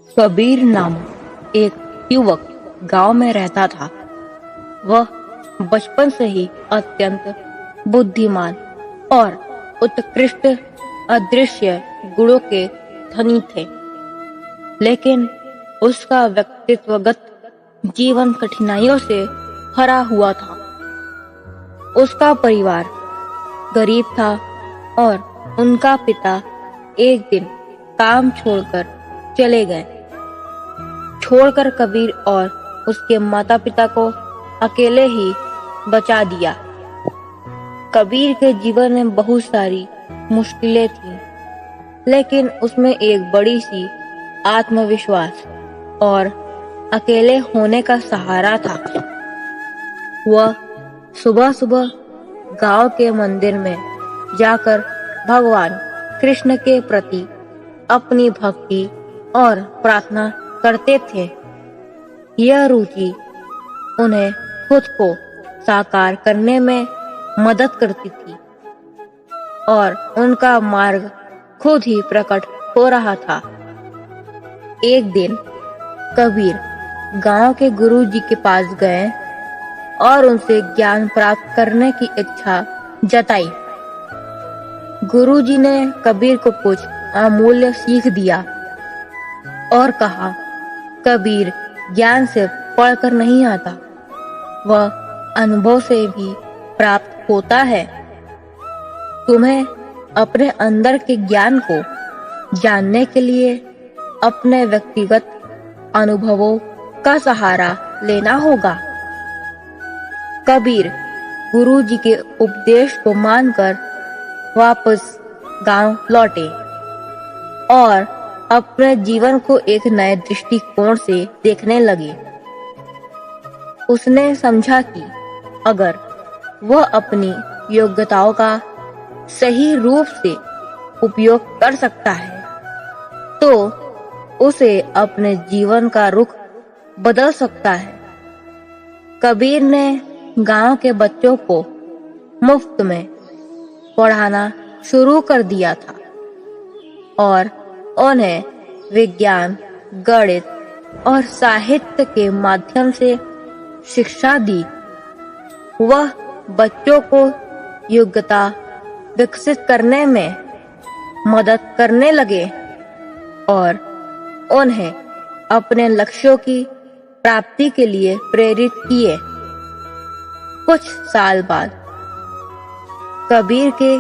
कबीर नामक एक युवक गांव में रहता था। वह बचपन से ही अत्यंत बुद्धिमान और उत्कृष्ट अदृश्य गुणों के धनी थे, लेकिन उसका व्यक्तित्वगत जीवन कठिनाइयों से भरा हुआ था। उसका परिवार गरीब था और उनका पिता एक दिन काम छोड़कर चले गए, छोड़कर कबीर और उसके माता पिता को अकेले ही बचा दिया। कबीर के जीवन में बहुत सारी मुश्किलें थीं, लेकिन उसमें एक बड़ी सी आत्मविश्वास और अकेले होने का सहारा था। वह सुबह सुबह गांव के मंदिर में जाकर भगवान कृष्ण के प्रति अपनी भक्ति और प्रार्थना करते थे। यह रुचि उन्हें खुद को साकार करने में मदद करती थी और उनका मार्ग खुद ही प्रकट हो रहा था। एक दिन कबीर गांव के गुरुजी के पास गए और उनसे ज्ञान प्राप्त करने की इच्छा जताई। गुरुजी ने कबीर को कुछ अमूल्य सीख दिया और कहा, कबीर, ज्ञान से पढ़कर नहीं आता, वह अनुभव से भी प्राप्त होता है। तुम्हें अपने अंदर के ज्ञान को जानने के लिए अपने व्यक्तिगत अनुभवों का सहारा लेना होगा। कबीर गुरुजी के उपदेश को मानकर वापस गांव लौटे और अपने जीवन को एक नए दृष्टिकोण से देखने लगे। उसने समझा कि अगर वह अपनी योग्यताओं का सही रूप से उपयोग कर सकता है, तो उसे अपने जीवन का रुख बदल सकता है। कबीर ने गांव के बच्चों को मुफ्त में पढ़ाना शुरू कर दिया था और उन्हें विज्ञान, गणित और साहित्य के माध्यम से शिक्षा दी। वह बच्चों को योग्यता विकसित करने में मदद करने लगे और उन्हें अपने लक्ष्यों की प्राप्ति के लिए प्रेरित किए। कुछ साल बाद कबीर के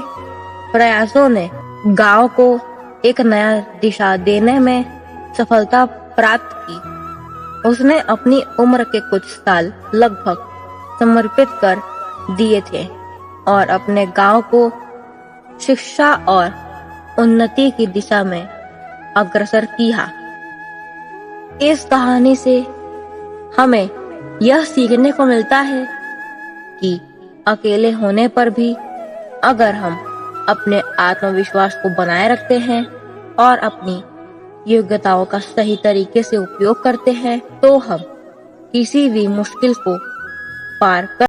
प्रयासों ने गांव को एक नया दिशा देने में सफलता प्राप्त की। उसने अपनी उम्र के कुछ साल लगभग समर्पित कर दिए थे और अपने गांव को शिक्षा और उन्नति की दिशा में अग्रसर किया। इस कहानी से हमें यह सीखने को मिलता है कि अकेले होने पर भी अगर हम अपने आत्मविश्वास को बनाए रखते हैं और अपनी योग्यताओं का सही तरीके से उपयोग करते हैं, तो हम किसी भी मुश्किल को पार कर